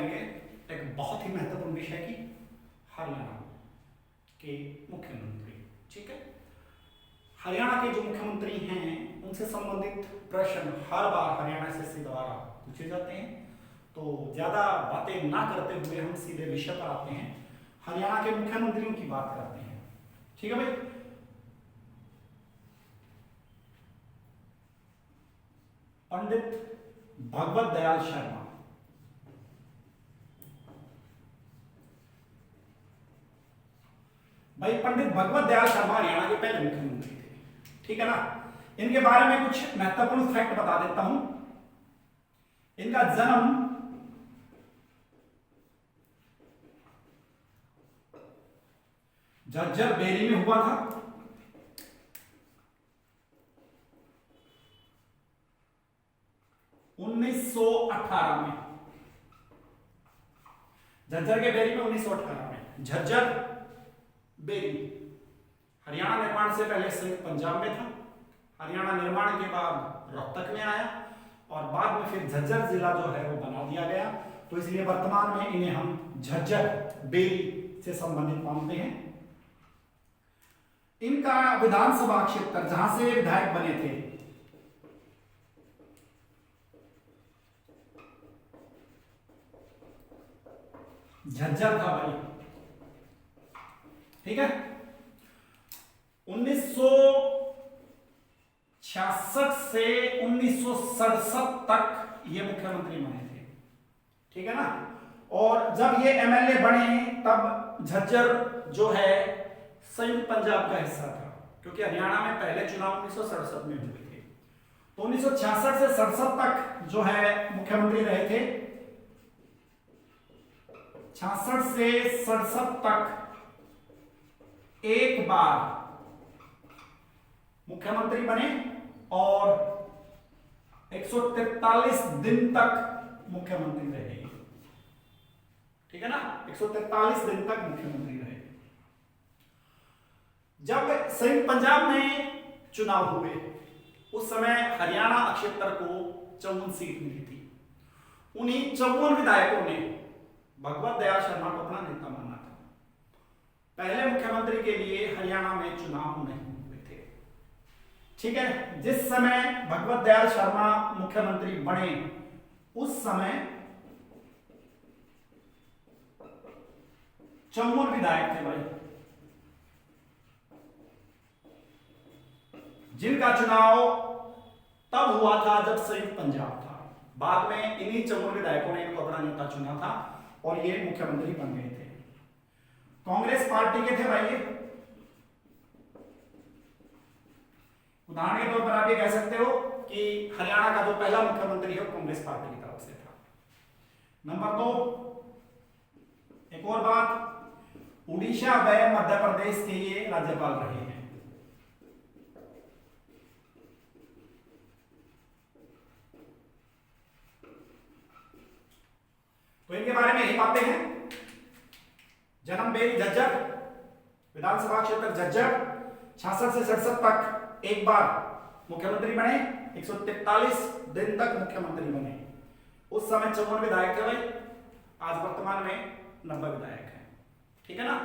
करेंगे एक बहुत ही महत्वपूर्ण विषय की, हरियाणा के मुख्यमंत्री। ठीक है, हरियाणा के जो मुख्यमंत्री हैं उनसे संबंधित प्रश्न हर बार हरियाणा एसएससी द्वारा पूछे जाते हैं। तो ज्यादा बातें ना करते हुए हम सीधे विषय पर आते हैं, हरियाणा के मुख्यमंत्रियों की बात करते हैं। ठीक है भाई, पंडित भगवत दयाल शर्मा। भाई पंडित भगवत दयाल शर्मा हरियाणा के पहले मुख्यमंत्री थे। ठीक है ना, इनके बारे में कुछ महत्वपूर्ण फैक्ट बता देता हूं। इनका जन्म झज्जर बेरी में हुआ था। में झज्जर के बेरी में 1918 में। झज्जर बेरी हरियाणा निर्माण से पहले संयुक्त पंजाब में था। हरियाणा निर्माण के बाद रोहतक में आया और बाद में फिर झज्जर जिला जो है वो बना दिया गया। तो इसलिए वर्तमान में इन्हें हम झज्जर बेरी से संबंधित मानते हैं। इनका विधानसभा क्षेत्र जहां से विधायक बने थे झज्जर था भाई। ठीक है, 1966 से 1967 तक ये मुख्यमंत्री बने थे। ठीक है ना, और जब ये एमएलए बने तब झज्जर जो है संयुक्त पंजाब का हिस्सा था, क्योंकि हरियाणा में पहले चुनाव 1967 में हुए थे। तो 1966 से 67 तक जो है मुख्यमंत्री रहे थे। 66 से 67 तक एक बार मुख्यमंत्री बने और 143 दिन तक मुख्यमंत्री रहे। ठीक है ना, 143 दिन तक मुख्यमंत्री रहे। जब संयुक्त पंजाब में चुनाव हुए उस समय हरियाणा क्षेत्र को 54 सीट मिली थी। उन्हीं 54 विधायकों ने भगवत दयाल शर्मा को अपना नेता माना था। पहले मुख्यमंत्री के लिए हरियाणा में चुनाव नहीं हुए थे। ठीक है, जिस समय भगवत दयाल शर्मा मुख्यमंत्री बने उस समय 54 विधायक थे भाई, जिनका चुनाव तब हुआ था जब संयुक्त पंजाब था। बाद में इन्हीं 54 विधायकों ने इनको अपना नेता चुना था और ये मुख्यमंत्री बन गए थे। कांग्रेस पार्टी के थे भाई ये। उदाहरण के तौर पर आप ये कह सकते हो कि हरियाणा का जो पहला मुख्यमंत्री है वो कांग्रेस पार्टी की तरफ से था। नंबर 2, एक और बात, उड़ीसा व मध्य प्रदेश के ये राज्यपाल रहे हैं। तो इनके बारे में यही बातें हैं। जन्म बेरी झज्जर, विधानसभा क्षेत्र झज्जर, 66 से 67 तक एक बार मुख्यमंत्री बने, 143 दिन तक मुख्यमंत्री बने। उस समय 54 विधायक थे भाई, आज वर्तमान में 90 विधायक हैं। ठीक है ना,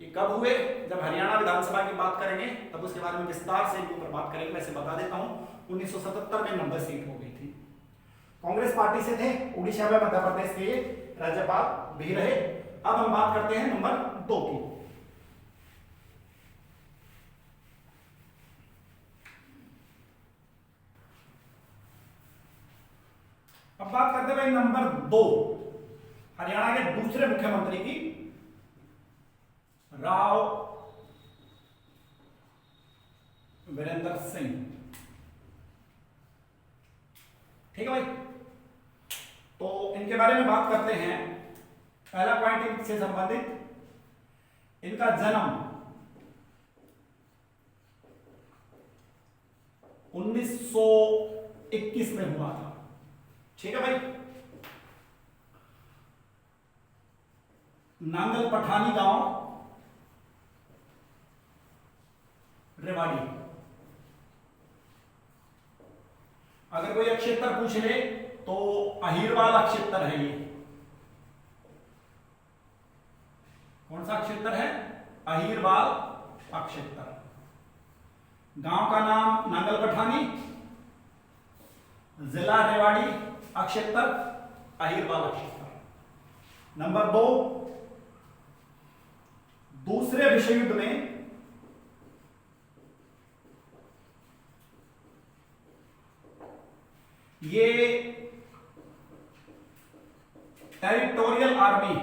ये कब हुए? जब हरियाणा विधानसभा की बात करेंगे तब उसके बारे में विस्तार से इनके ऊपर बात करेंगे। वैसे बता देता हूं 1977 में 90 सीट हो गई थी। कांग्रेस पार्टी से थे, उड़ीसा में मध्य प्रदेश के राज्यपाल भी रहे। अब हम बात करते हैं नंबर 2 की। अब बात करते हैं नंबर 2 हरियाणा के दूसरे मुख्यमंत्री की, राव वीरेंद्र सिंह। ठीक है भाई, तो इनके बारे में बात करते हैं। पहला पॉइंट इनसे संबंधित, इनका जन्म 1921 में हुआ था। ठीक है भाई, नांगल पठानी गांव, रेवाड़ी। अगर कोई क्षेत्र पूछ ले तो अहिरवाल क्षेत्र है ये। कौन सा क्षेत्र है? अहीरवाल क्षेत्र। गांव का नाम नांगल पठानी, जिला रेवाड़ी, क्षेत्र अहीरवाल क्षेत्र। नंबर 2, दूसरे विश्व युद्ध में ये टेरिटोरियल आर्मी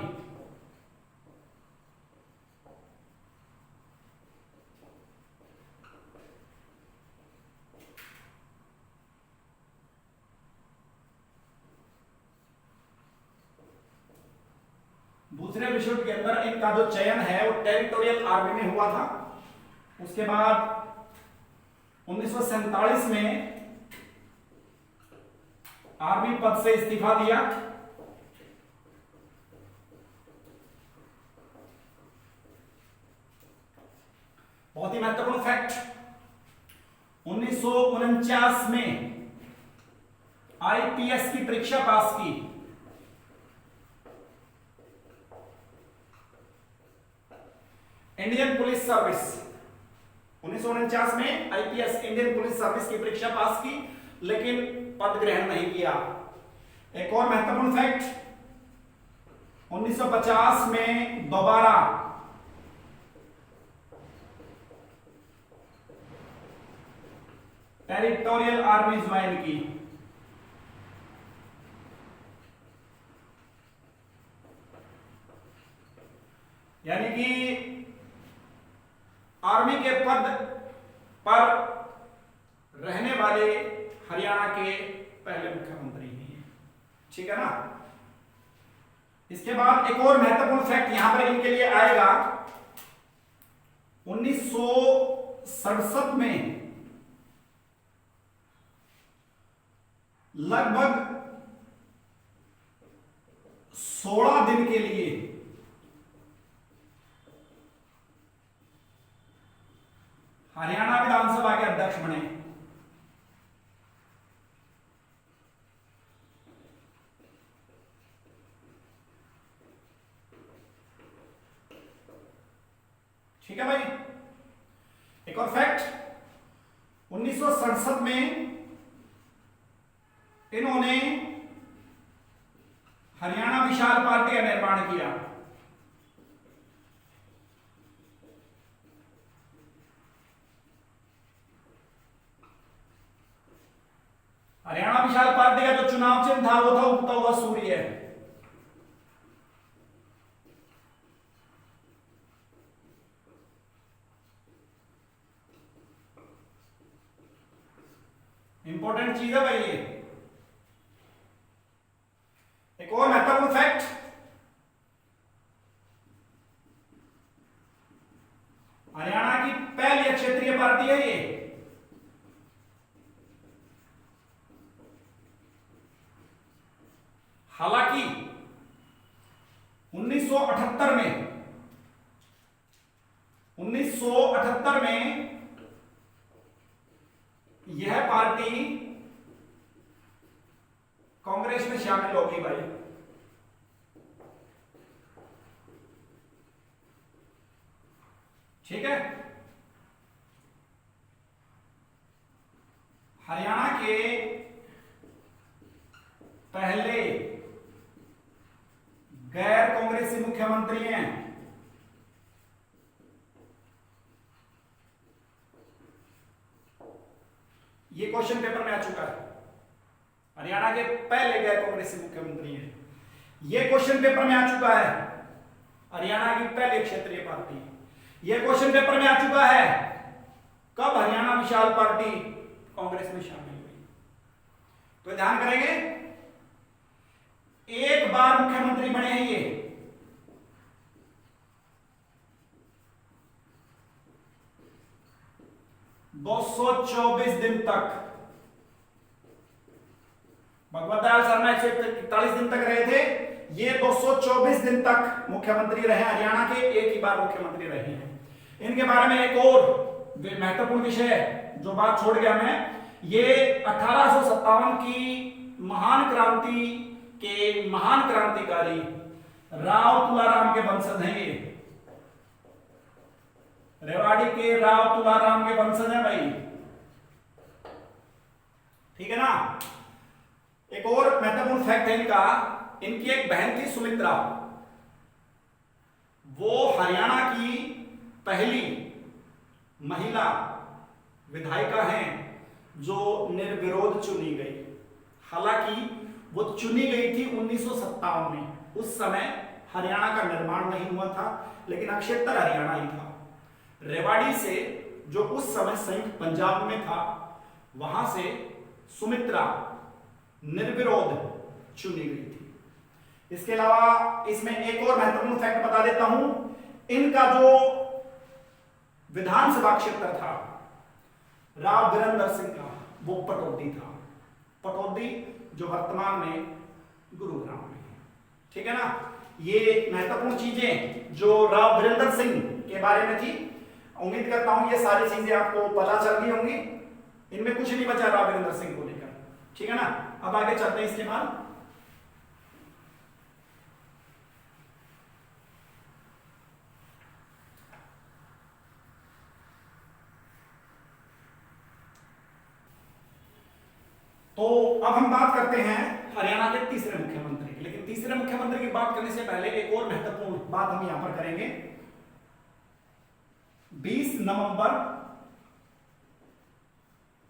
दूसरे विश्व युद्ध के अंदर इनका जो चयन है वो टेरिटोरियल आर्मी में हुआ था। उसके बाद 1947 में आर्मी पद से इस्तीफा दिया। बहुत ही महत्वपूर्ण फैक्ट, 1949 में आईपीएस की परीक्षा पास की। इंडियन पुलिस सर्विस, 1949 में आईपीएस इंडियन पुलिस सर्विस की परीक्षा पास की, लेकिन पद ग्रहण नहीं किया। एक और महत्वपूर्ण फैक्ट, 1950 में दोबारा टेरिटोरियल आर्मी ज्वाइन की। यानी कि आर्मी के पद पर रहने वाले हरियाणा के पहले मुख्यमंत्री हैं। ठीक है ना। इसके बाद एक और महत्वपूर्ण फैक्ट यहां पर इनके लिए आएगा, 1967 में लगभग 16 दिन के लिए हरियाणा विधानसभा के अध्यक्ष बने। ठीक है भाई। एक और फैक्ट, 1967 में इन्होंने हरियाणा विशाल पार्टी का निर्माण किया। हरियाणा विशाल पार्टी का जो चुनाव चिन्ह था वो था उगता हुआ सूर्य। इंपॉर्टेंट चीज है भाई ये। एक और महत्वपूर्ण फैक्ट, हरियाणा की पहली क्षेत्रीय पार्टी है ये। हालांकि 1978 में यह पार्टी कांग्रेस में शामिल होगी भाई। ठीक है। हरियाणा के पहले गैर कांग्रेसी मुख्यमंत्री हैं ये क्वेश्चन पेपर में आ चुका है। हरियाणा के पहले गैर कांग्रेसी मुख्यमंत्री हैं, ये क्वेश्चन पेपर में आ चुका है। हरियाणा की पहली क्षेत्रीय पार्टी, ये क्वेश्चन पेपर में आ चुका है। कब हरियाणा विशाल पार्टी कांग्रेस में शामिल हुई? तो ध्यान करेंगे, एक बार मुख्यमंत्री बने हैं ये। दो 224 दिन तक भगवत दयाल शर्मा 141 दिन तक रहे थे, ये 224 दिन तक मुख्यमंत्री रहे हरियाणा के, एक ही बार मुख्यमंत्री रहे हैं। इनके बारे में एक और महत्वपूर्ण विषय है जो बात छोड़ गया मैं, ये 1857 की महान क्रांति के महान क्रांतिकारी राव तुलाराम के वंशज हैं ये। रेवाड़ी के राव तुलाराम के वंशज हैं भाई, ठीक है ना। एक और महत्वपूर्ण फैक्ट है इनका, इनकी एक बहन थी सुमित्रा, वो हरियाणा की पहली महिला विधायिका हैं जो निर्विरोध चुनी गई। हालांकि वो चुनी गई थी 1957 में, उस समय हरियाणा का निर्माण नहीं हुआ था, लेकिन अक्षेत्र हरियाणा ही था। रेवाड़ी से, जो उस समय संयुक्त पंजाब में था, वहां से सुमित्रा निर्विरोध चुनी गई थी। इसके अलावा इसमें एक और महत्वपूर्ण फैक्ट बता देता हूं, इनका जो विधानसभा क्षेत्र था राव वीरेंद्र सिंह का, वो पटौदी था। पटौदी जो वर्तमान में गुरुग्राम में है, ठीक है ना। ये महत्वपूर्ण चीजें जो राव वीरेंद्र सिंह के बारे में थी, उम्मीद करता हूं ये सारी चीजें आपको पता चल गई होंगी। इनमें कुछ नहीं बचा राव वीरेंद्र सिंह को लेकर, ठीक है ना। अब आगे चलते हैं इसके बाद। तो अब हम बात करते हैं हरियाणा के तीसरे मुख्यमंत्री की। लेकिन तीसरे मुख्यमंत्री की बात करने से पहले एक और महत्वपूर्ण बात हम यहां पर करेंगे। 20 नवंबर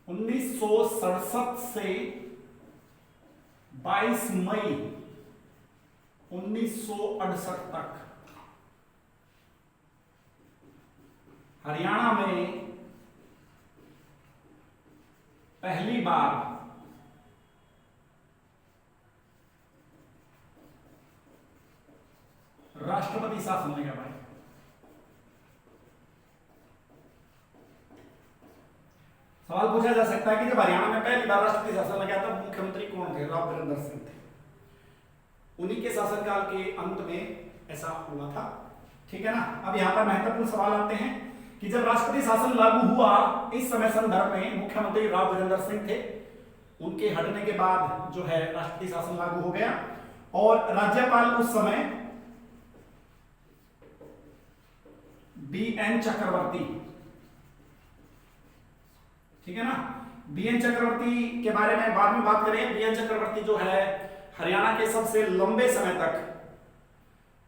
1967 से 22 मई 1968 तक हरियाणा में पहली बार राष्ट्रपति शासन लगा भाई। सवाल पूछा जा सकता है कि जब हरियाणा में पहली बार राष्ट्रपति शासन लगा तब मुख्यमंत्री कौन थे? राव वीरेंद्र सिंह थे। उन्हीं के शासनकाल के अंत में ऐसा हुआ था, ठीक है ना। अब यहां पर महत्वपूर्ण सवाल आते हैं कि जब राष्ट्रपति शासन लागू हुआ, इस समय संदर्भ में मुख्यमंत्री राव वीरेंद्र सिंह थे। उनके हटने के बाद जो है राष्ट्रपति शासन लागू हो गया और राज्यपाल उस समय बीएन चक्रवर्ती, ठीक है ना। बीएन चक्रवर्ती के बारे में बाद में बात करें। बीएन चक्रवर्ती जो है हरियाणा के सबसे लंबे समय तक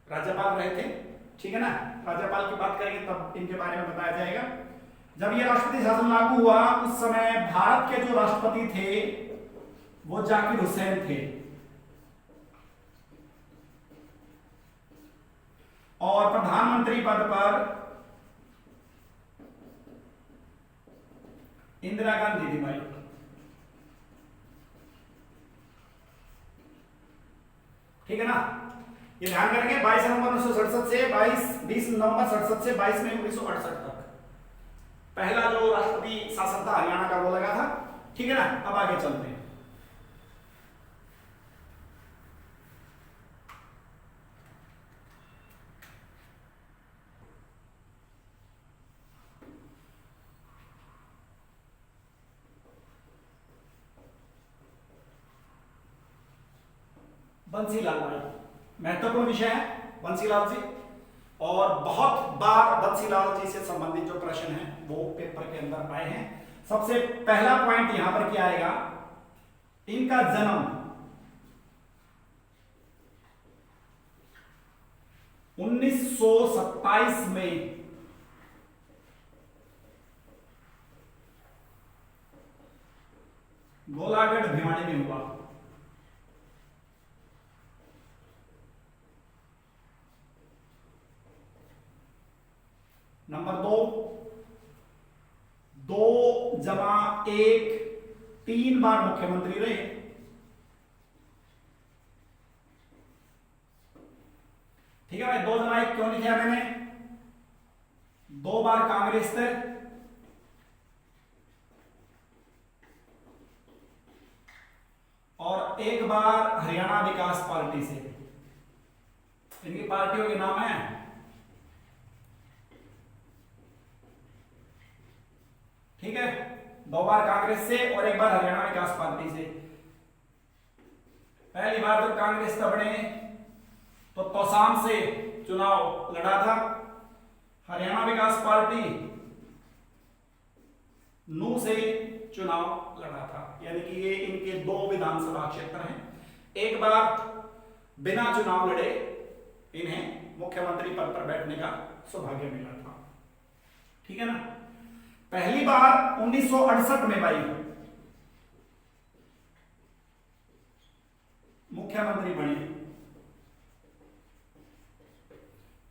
राज्यपाल रहे थे, ठीक है ना। राज्यपाल की बात करेंगे तब इनके बारे में बताया जाएगा। जब यह राष्ट्रपति शासन लागू हुआ, उस समय भारत के जो राष्ट्रपति थे वो जाकिर हुसैन थे और प्रधानमंत्री पद पर इंदिरा गांधी थी भाई, ठीक है ना। ये ध्यान करेंगे 22 नवंबर 1967 से 20 नवंबर 67 से 22 मई 1968 तक पहला जो राष्ट्रपति शासन था हरियाणा का वो लगा था, ठीक है ना। अब आगे चलते हैं। बंसीलाल भाई, महत्वपूर्ण विषय है बंसीलाल जी, और बहुत बार बंसीलाल जी से संबंधित जो प्रश्न हैं वो पेपर के अंदर आए हैं। सबसे पहला पॉइंट यहां पर क्या आएगा, इनका जन्म 1927 में गोलागढ़ भिवानी में हुआ। नंबर 2 जमा 1 3 बार मुख्यमंत्री रहे, ठीक है भाई। 2 जमा 1 क्यों लिखा मैंने? 2 बार कांग्रेस थे और 1 बार हरियाणा विकास पार्टी से। इनकी पार्टियों के नाम है, ठीक है। 2 बार कांग्रेस से और 1 बार हरियाणा विकास पार्टी से। पहली बार जब कांग्रेस तब बने तो तोसाम से चुनाव लड़ा था, हरियाणा विकास पार्टी नू से चुनाव लड़ा था, यानी कि ये इनके 2 विधानसभा क्षेत्र हैं। एक बार बिना चुनाव लड़े इन्हें मुख्यमंत्री पद पर बैठने का सौभाग्य मिला था। ठीक है ना। पहली बार 1968 में भाई मुख्यमंत्री बने।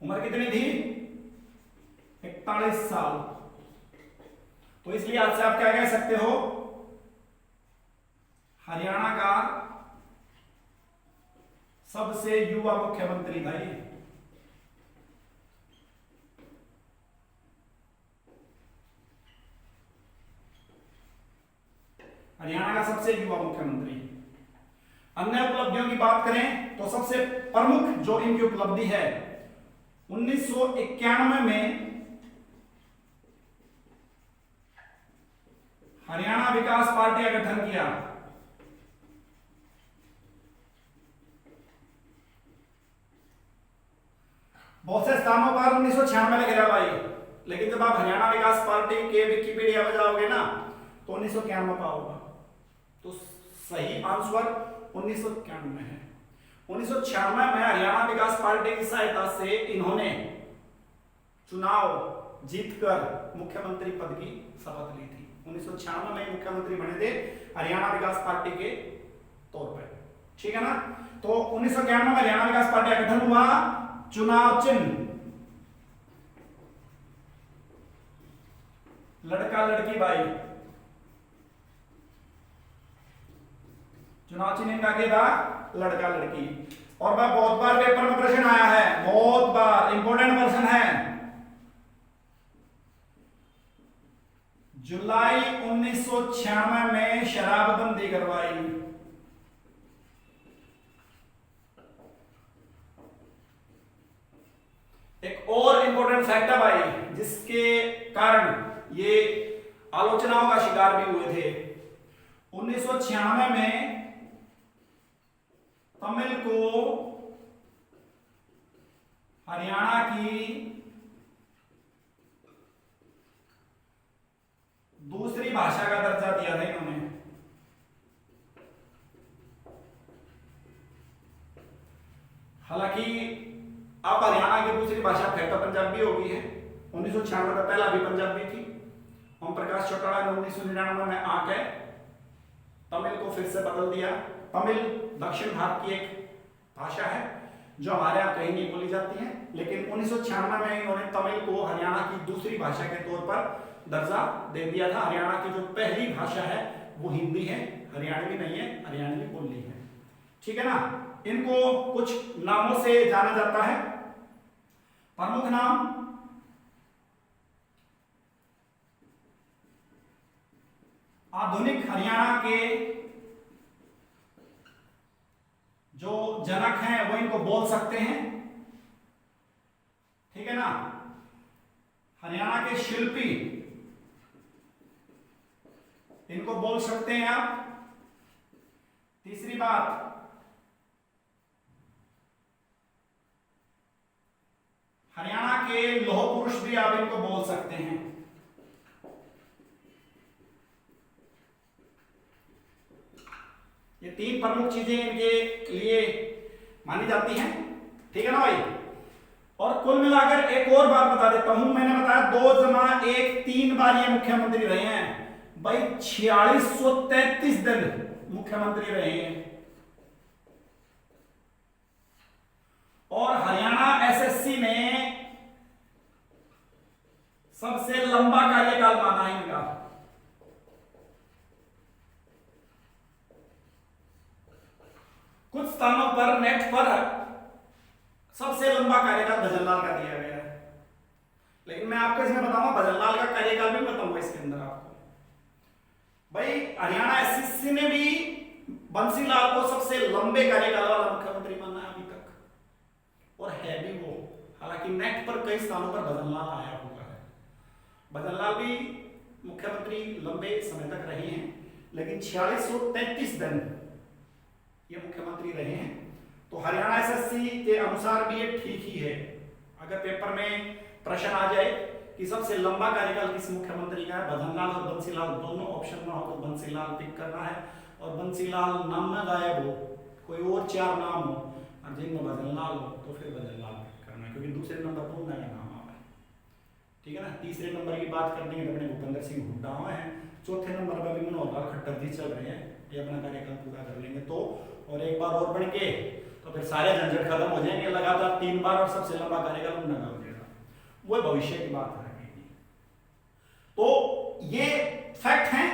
उम्र कितनी थी? 41 साल। तो इसलिए आज से आप क्या कह सकते हो? हरियाणा का सबसे युवा मुख्यमंत्री था ये। हरियाणा का सबसे युवा मुख्यमंत्री। अन्य उपलब्धियों की बात करें तो सबसे प्रमुख जो इनकी उपलब्धि है, 1991 में हरियाणा विकास पार्टी का गठन किया। बहुत से स्थानों पर 1996 लिख रहा भाई, लेकिन जब आप हरियाणा विकास पार्टी के विकिपीडिया में जाओगे ना तो 1991 पाओगे। तो सही आंसर 1991 है। 1996 में हरियाणा विकास पार्टी की सहायता से इन्होंने चुनाव जीतकर मुख्यमंत्री पद की शपथ ली थी। 1996 में मुख्यमंत्री बने थे हरियाणा विकास पार्टी के तौर पर। ठीक है ना। तो 1991 में हरियाणा विकास पार्टी का गठन हुआ। चुनाव चिन्ह लड़का लड़की भाई। चुनाव चिन्ह इनका क्या था? लड़का लड़की। और वह बहुत बार पेपर में प्रश्न आया है, बहुत बार इंपॉर्टेंट प्रश्न है। जुलाई 1996 में शराबबंदी करवाई। एक और इंपॉर्टेंट फैक्ट है भाई, जिसके कारण ये आलोचनाओं का शिकार भी हुए थे। 1996 में तमिल को हरियाणा की दूसरी भाषा का दर्जा दिया था इन्होंने। हालांकि अब हरियाणा की दूसरी भाषा फिर तो पंजाबी हो गई है। 1996 में पहला भी पंजाबी थी। ओम प्रकाश चौटाला ने 1999 में आके तमिल को फिर से बदल दिया। तमिल दक्षिण भारत की एक भाषा है जो हमारे यहाँ कहीं नहीं बोली जाती है, लेकिन 1996 में इन्होंने तमिल को हरियाणा की दूसरी भाषा के तौर पर दर्जा दे दिया था। हरियाणा की जो पहली भाषा है वो हिंदी है, हरियाणवी नहीं है, हरियाणवी बोली है। ठीक है ना। इनको कुछ नामों से जाना जाता है। प्रमुख नाम आधुनिक हरियाणा के जो जनक हैं वो इनको बोल सकते हैं। ठीक है ना। हरियाणा के शिल्पी इनको बोल सकते हैं आप। तीसरी बात, हरियाणा के लौह पुरुष भी आप इनको बोल सकते हैं। ये 3 प्रमुख चीजें इनके लिए मानी जाती हैं। ठीक है ना भाई। और कुल मिलाकर एक और बात बता देता हूं, मैंने बताया 2+1 3 बार ये मुख्यमंत्री रहे हैं भाई। 4633 दिन मुख्यमंत्री रहे हैं। और हरियाणा एसएससी ने सबसे लंबा कार्यकाल माना है इनका। कुछ स्थानों पर नेट पर सबसे लंबा कार्यकाल भजनलाल का दिया गया है, लेकिन मैं आपको इसमें बताऊंगा भजनलाल का कार्यकाल भी बताऊंगा इसके अंदर आपको। भाई हरियाणा एसएससी ने भी बंसीलाल को सबसे लंबे कार्यकाल वाला मुख्यमंत्री माना है अभी तक, और है भी वो। हालांकि नेट पर कई स्थानों पर भजनलाल आया हुआ है। भजनलाल भी मुख्यमंत्री लंबे समय तक रहे हैं, लेकिन 4633 दिन ये मुख्यमंत्री रहे हैं। तो हरियाणा एसएससी के अनुसार भी ये ठीक ही है। अगर पेपर में प्रश्न आ जाए कि सबसे लंबा कार्यकाल किस मुख्यमंत्री का है, भजनलाल और बंसीलाल दोनों ऑप्शन में हो तो बंसीलाल पिक करना है, और बंसीलाल नाम में गायब हो, कोई और 4 नाम हो और जिनमें भजनलाल हो तो फिर भजनलाल पिक करना है, क्योंकि दूसरे नंबर पर उनका नाम आ रहा है। ठीक है ना। तीसरे नंबर की बात करते हैं तो अपने भूपेंद्र सिंह हुड्डा हैं। चौथे नंबर पर भी मनोहर लाल खट्टर जी चल रहे हैं, ये अपना कार्यकाल पूरा कर लेंगे तो, और एक बार और बन के तो फिर सारे झंझट खत्म हो जाएंगे। लगातार 3 बार और सबसे लंबा कार्यकाल उनका हो जाएगा, वो भविष्य की बात रहेगी। तो ये फैक्ट है।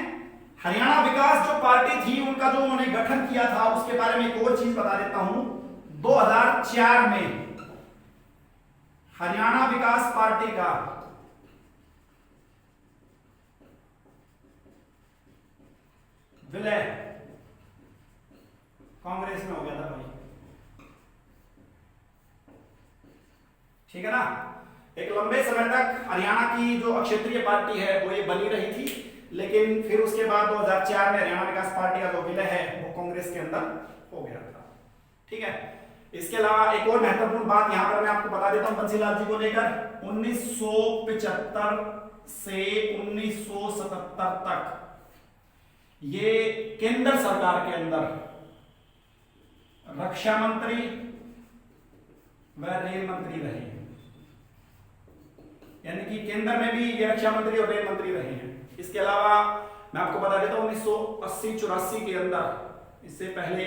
हरियाणा विकास जो पार्टी थी उनका जो उन्होंने गठन किया था उसके बारे में एक और चीज बता देता हूं। 2004 में हरियाणा विकास पार्टी का विलय कांग्रेस में हो गया था भाई। ठीक है ना। एक लंबे समय तक हरियाणा की जो क्षेत्रीय पार्टी है वो ये बनी रही थी, लेकिन फिर उसके बाद 2004 में हरियाणा विकास पार्टी का जो विलय है वो कांग्रेस के अंदर हो गया था। ठीक है। इसके अलावा एक और महत्वपूर्ण बात यहां पर मैं आपको बता देता हूं बंसीलाल जी को लेकर। 1975 से 1977 तक ये केंद्र सरकार के अंदर रक्षा मंत्री व रेल मंत्री रहे हैं, यानी कि केंद्र में भी ये रक्षा मंत्री और रेल मंत्री रहे हैं। इसके अलावा मैं आपको बता देता हूं 1980-84 के अंदर, इससे पहले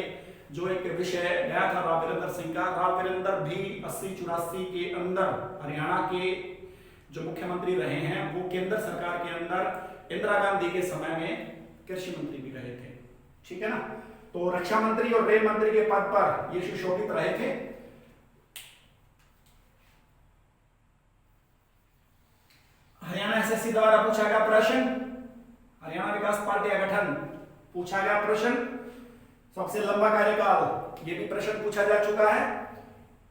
जो एक विषय गया था राव वीरेंद्र सिंह का, राव वीरेंद्र भी 80-84 के अंदर हरियाणा के जो मुख्यमंत्री रहे हैं वो केंद्र सरकार के अंदर इंदिरा गांधी के समय में कृषि मंत्री भी रहे थे। ठीक है ना। तो रक्षा मंत्री और रेल मंत्री के पद पर ये सुशोभित रहे थे। हरियाणा एसएससी द्वारा पूछा गया प्रश्न, हरियाणा विकास पार्टी का गठन पूछा गया प्रश्न, सबसे लंबा कार्यकाल ये भी प्रश्न पूछा जा चुका है।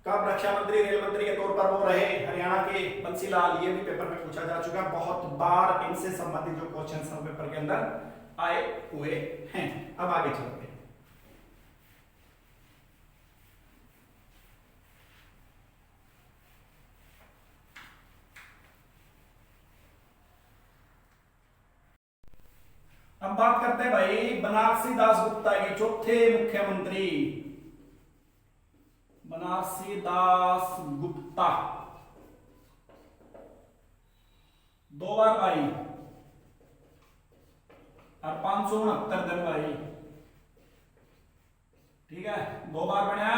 कब रक्षा मंत्री रेल मंत्री के तौर पर वो रहे हरियाणा के बंसीलाल, ये भी पेपर में पूछा जा चुका है। बहुत बार इनसे संबंधित जो क्वेश्चन सब पेपर के अंदर आए हुए हैं। अब आगे चलते हैं। अब बात करते हैं भाई बनारसी दास गुप्ता के, चौथे मुख्यमंत्री बनारसी दास गुप्ता 2 बार आई और 569 दिन भाई। ठीक है। 2 बार बनया,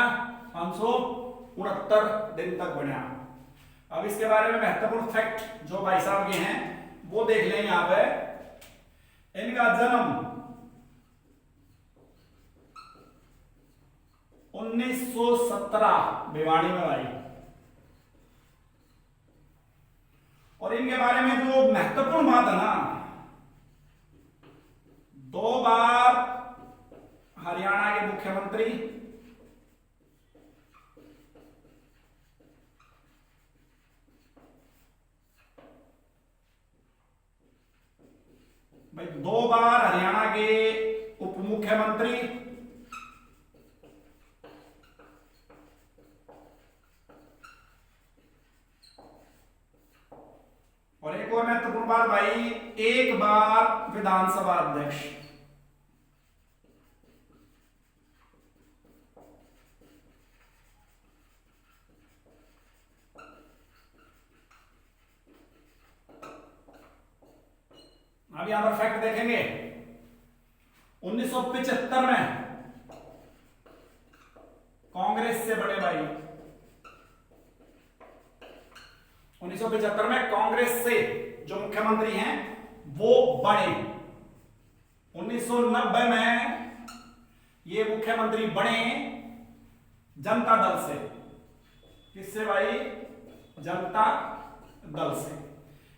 569 दिन तक बनया। अब इसके बारे में महत्वपूर्ण फैक्ट जो भाई साहब के हैं वो देख लें यहां पे। इनका जन्म 1917 भिवाड़ी में भाई, और इनके बारे में जो महत्वपूर्ण बात है ना, 2 बार हरियाणा के मुख्यमंत्री, भाई 2 बार हरियाणा के उप मुख्यमंत्री, और एक और महत्वपूर्ण बात भाई, 1 बार विधानसभा अध्यक्ष। अब यहां पर फैक्ट देखेंगे। 1975 में कांग्रेस से बड़े भाई, 1975 में कांग्रेस से जो मुख्यमंत्री हैं वो बने। 1990 में ये मुख्यमंत्री बने जनता दल से। किससे भाई? जनता दल से।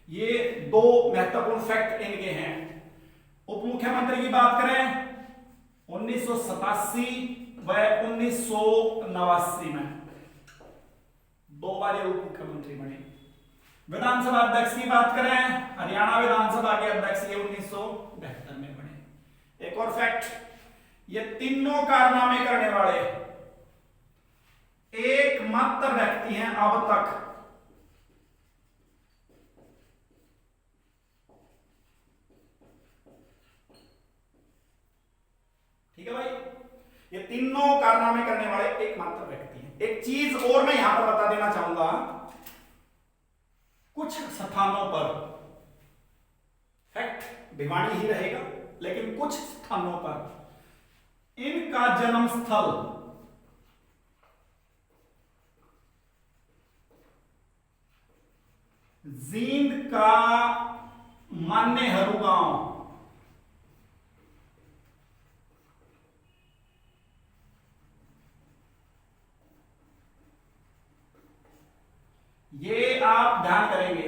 ये 2 महत्वपूर्ण फैक्ट इनके हैं। उप मुख्यमंत्री की बात करें 1987 व 1989 में 2 बार ये उप मुख्यमंत्री बने। विधानसभा अध्यक्ष की बात करें, हरियाणा विधानसभा के अध्यक्ष ये 1972 में बने। एक और फैक्ट, ये तीनों कारनामे करने वाले एकमात्र व्यक्ति हैं अब तक ठीक है भाई, ये तीनों कारनामे करने वाले एकमात्र व्यक्ति हैं। एक चीज और मैं यहां पर बता देना चाहूंगा, कुछ स्थानों पर फैक्ट भिवानी ही रहेगा, लेकिन कुछ स्थानों पर इनका जन्म स्थल जींद का मान्यहरू गांव, ये आप ध्यान करेंगे।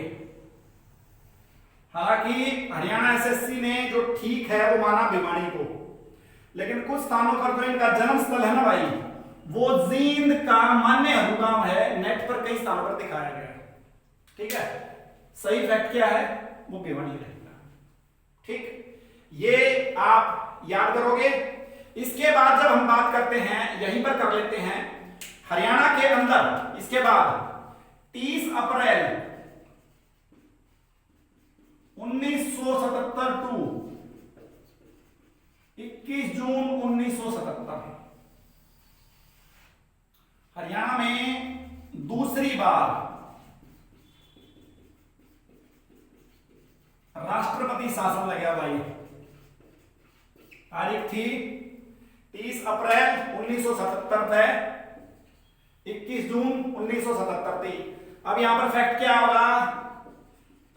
हालांकि हरियाणा एसएससी ने जो ठीक है वो माना भिवानी को, लेकिन कुछ स्थानों पर तो इनका जन्म स्थल है ना भाई, वो जींद का मान्यहरू गांव है। नेट पर कई स्थानों पर दिखाया गया है, ठीक है। सही फैक्ट क्या है, वो भिवानी रहेगा, ठीक। ये आप याद करोगे। इसके बाद जब हम बात करते हैं, यहीं पर कर लेते हैं, हरियाणा के अंदर इसके बाद 30 अप्रैल 1977 टू 21 जून 1977 हरियाणा में दूसरी बार राष्ट्रपति शासन लगा भाई। तारीख थी 30 अप्रैल 1977 थे, 21 जून 1977 थी। अब यहां पर फैक्ट क्या होगा,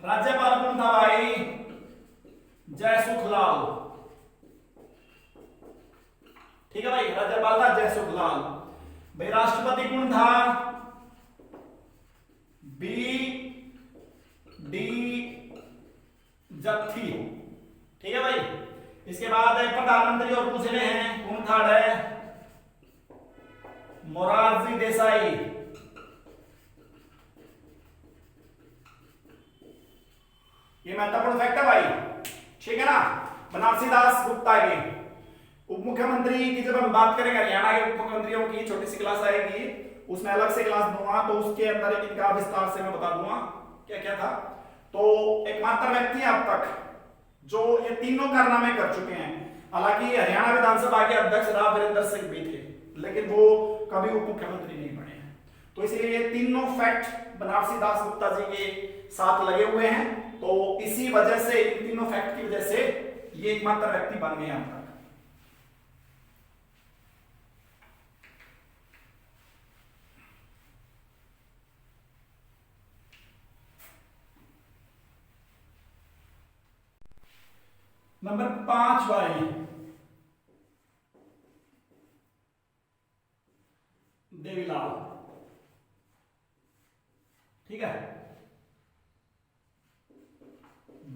राज्यपाल कौन था भाई, जयसुखलाल, ठीक है भाई, राज्यपाल था जयसुखलाल भाई। राष्ट्रपति कौन था, बी डी जत्थी, ठीक है भाई। इसके बाद प्रधानमंत्री और पूछ रहे हैं, कौन था है, मोरारजी देसाई, ये महत्वपूर्ण फैक्ट है भाई, ठीक है ना। बनारसी दास गुप्ता के उप मुख्यमंत्री की जब हम बात करेंगे, हरियाणा के उप मुख्यमंत्रियों की छोटी सी क्लास आएगी, उसमें अलग से क्लास दूंगा, तो उसके अंदर इनका विस्तार से मैं बता दूंगा क्या क्या था। तो एकमात्र व्यक्ति है अब तक जो ये तीनों कारनामे कर चुके हैं। हालांकि हरियाणा विधानसभा के अध्यक्ष राव वीरेंद्र सिंह भी थे, लेकिन वो कभी उप मुख्यमंत्री नहीं बने हैं। तो इसलिए ये तीनों फैक्ट बनारसी दास गुप्ता जी के साथ लगे हुए हैं। तो इसी वजह से, इन तीनों फैक्ट की वजह से ये एकमात्र व्यक्ति बन गए अब तक। नंबर 5 भाई, देवीलाल, ठीक है।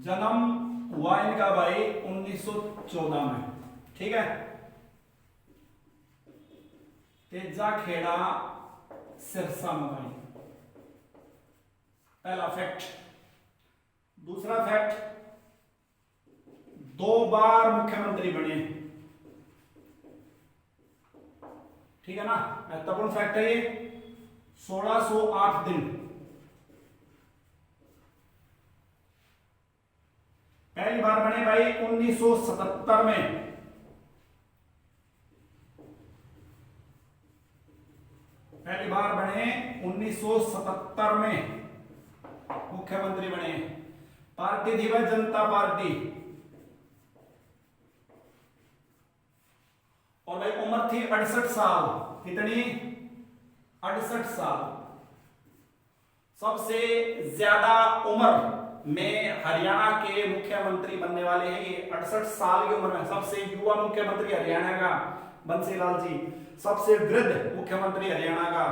जन्म हुआ इनका भाई 1914 में, ठीक है। तेजा खेड़ा सिरसा में भाई, पहला फैक्ट। दूसरा फैक्ट, 2 बार मुख्यमंत्री बने, ठीक है ना, महत्वपूर्ण फैक्ट है ये। 1608 दिन, पहली बार बने भाई 1977 में, पहली बार बने 1977 में मुख्यमंत्री बने। पार्टी थी भाई जनता पार्टी, और भाई उम्र थी 68 साल। कितनी, 68 साल। सबसे ज्यादा उम्र में हरियाणा के मुख्यमंत्री बनने वाले हैं ये। 68 साल की उम्र में सबसे युवा मुख्यमंत्री हरियाणा का बंसीलाल जी, सबसे वृद्ध मुख्यमंत्री हरियाणा का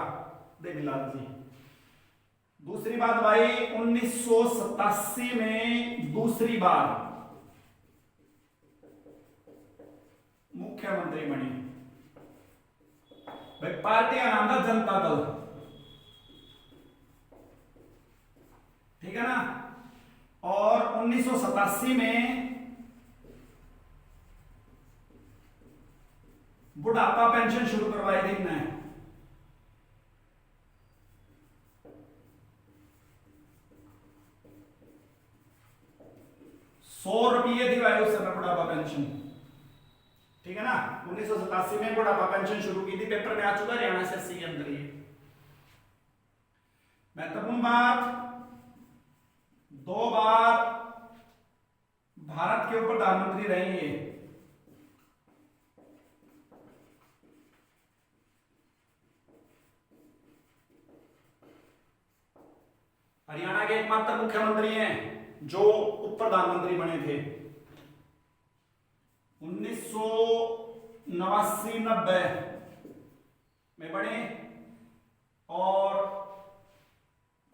देवीलाल जी। दूसरी बात भाई, 1987 में दूसरी बार मुख्यमंत्री बने भाई। पार्टी का नाम था जनता दल, ठीक है ना। और 1987 में बुढ़ापा पेंशन शुरू करवाई थी इनने। 100 रुपये थी भाई उस समय बुढ़ापा पेंशन। ठीक है ना। 1987 में बुढ़ापा पेंशन शुरू की थी, पेपर में आ चुका हरियाणा एसएससी के अंदर। ये महत्वपूर्ण बात, 2 बार भारत के प्रधानमंत्री रहे ये। हरियाणा के एकमात्र मुख्यमंत्री हैं जो उप प्रधानमंत्री बने थे। 1989-90 में बने और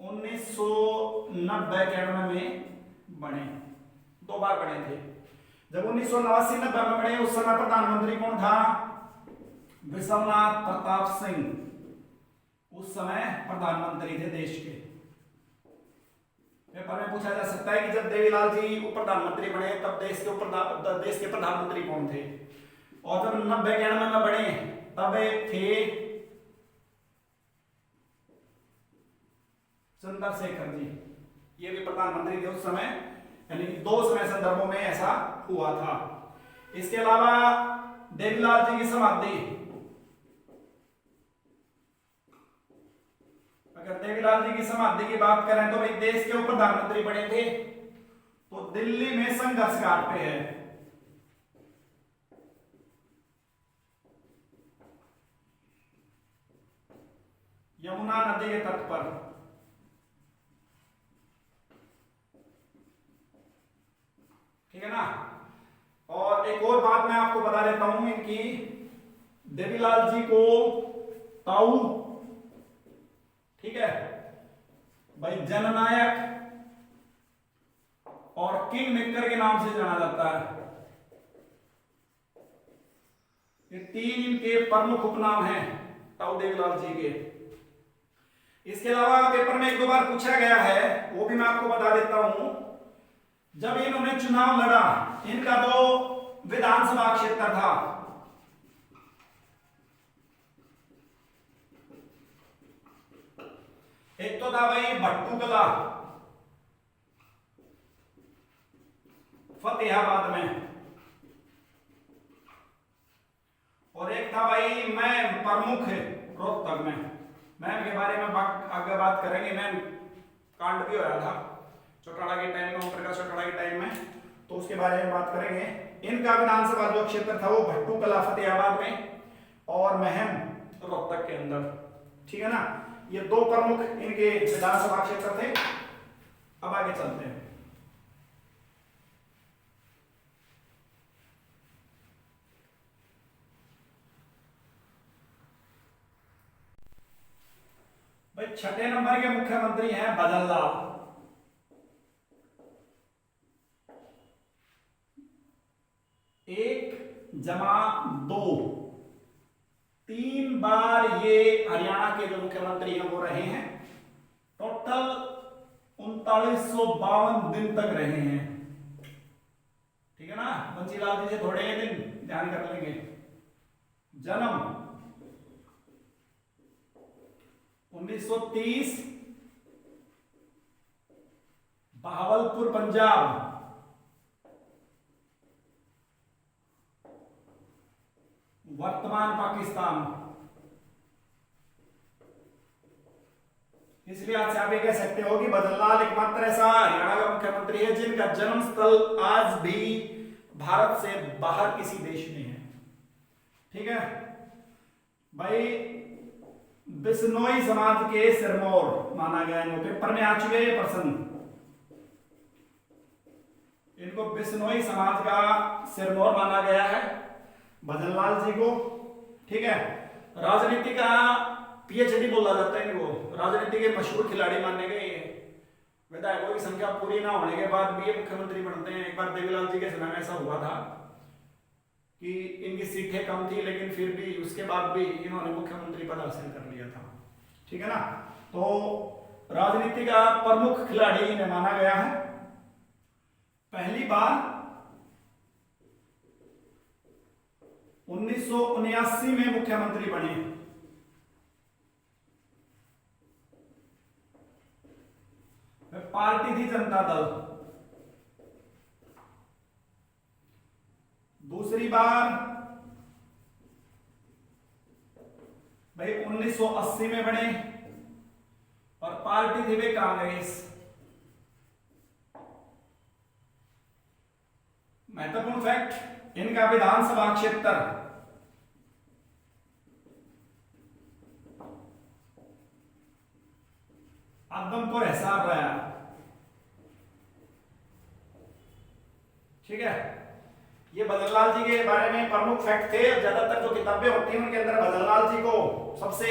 1990-91 में बने, 2 बार बने थे। जब 1989-90 में बने उस समय प्रधानमंत्री कौन था? विश्वनाथ प्रताप सिंह उस समय प्रधानमंत्री थे देश के। पेपर में पूछा जा सकता है कि जब देवीलाल जी उप प्रधानमंत्री बने तब देश के प्रधानमंत्री कौन थे? और जब 90-91 में बने तब थे चंद्रशेखर जी, ये भी प्रधानमंत्री थे उस समय, यानी 2 समय संदर्भों में ऐसा हुआ था। इसके अलावा देवीलाल जी की समाधि, अगर देवीलाल जी की समाधि की बात करें तो भाई देश के उप प्रधानमंत्री बने थे तो दिल्ली में संघर्ष घाट पे है। यमुना नदी के तट पर। ठीक है ना। और एक और बात मैं आपको बता देता हूं इनकी, देवीलाल जी को ताऊ, ठीक है भाई, जननायक और किंग मेकर के नाम से जाना जाता है। ये 3 इनके प्रमुख उपनाम हैं ताऊ देवीलाल जी के। इसके अलावा पेपर में 1-2 बार पूछा गया है, वो भी मैं आपको बता देता हूं। जब इन्होंने चुनाव लड़ा, इनका तो विधानसभा क्षेत्र था, एक तो था भाई भट्टूकला फतेहाबाद में, और एक था भाई मैं प्रमुख रोहतक में। मैम के बारे में आगे बात करेंगे। मैम कांड भी हो रहा था चौटाला के टाइम में, ओम प्रकाश चौटाला के टाइम में, तो उसके बारे में बात करेंगे। इनका विधानसभा जो क्षेत्र था वो भट्टूकला फतेहाबाद में और महम रोहतक के अंदर। ठीक है ना। ये 2 प्रमुख इनके विधानसभा क्षेत्र थे। अब आगे चलते हैं। भाई 6ठे नंबर के मुख्यमंत्री हैं भजनलाल। एक जमा 2, 3 बार ये हरियाणा के जो मुख्यमंत्री हैं वो रहे हैं। टोटल 3952 दिन तक रहे हैं। ठीक है ना। बंसीलाल जी से थोड़े दिन ध्यान कर लेंगे। जन्म 1930, बहावलपुर पंजाब। वर्तमान पाकिस्तान। इसलिए आज से आप ये कह सकते हो कि भजनलाल एकमात्र ऐसा हरियाणा का मुख्यमंत्री है जिनका जन्म स्थल आज भी भारत से बाहर किसी देश में है। ठीक है भाई। बिश्नोई समाज के सिरमौर माना गया इनको, पेपर में आ चुके हैं प्रश्न। इनको बिश्नोई समाज का सिरमौर माना गया है भजनलाल जी को। ठीक है। राजनीति का पीएचडी बोला जाता है इनको, राजनीति के मशहूर खिलाड़ी माने गए। विधायकों की संख्या पूरी ना होने के बाद भी ये मुख्यमंत्री बनते हैं। एक बार देवीलाल जी के समय में ऐसा हुआ था कि इनकी सीटें कम थी, लेकिन फिर भी उसके बाद भी इन्होंने मुख्यमंत्री पद हासिल कर लिया था। ठीक है ना। तो राजनीति का प्रमुख खिलाड़ी इन्हें माना गया है। पहली बार 1979 में मुख्यमंत्री बने। पार्टी थी जनता दल। दूसरी बार भाई 1980 में बने और पार्टी थी भाई कांग्रेस। महत्वपूर्ण फैक्ट, इनका विधानसभा क्षेत्र आदमपुर हिसार रहा। ठीक है, ये भजनलाल जी के बारे में प्रमुख फैक्ट थे। ज्यादातर जो किताबें होती हैं उनके अंदर भजनलाल जी को सबसे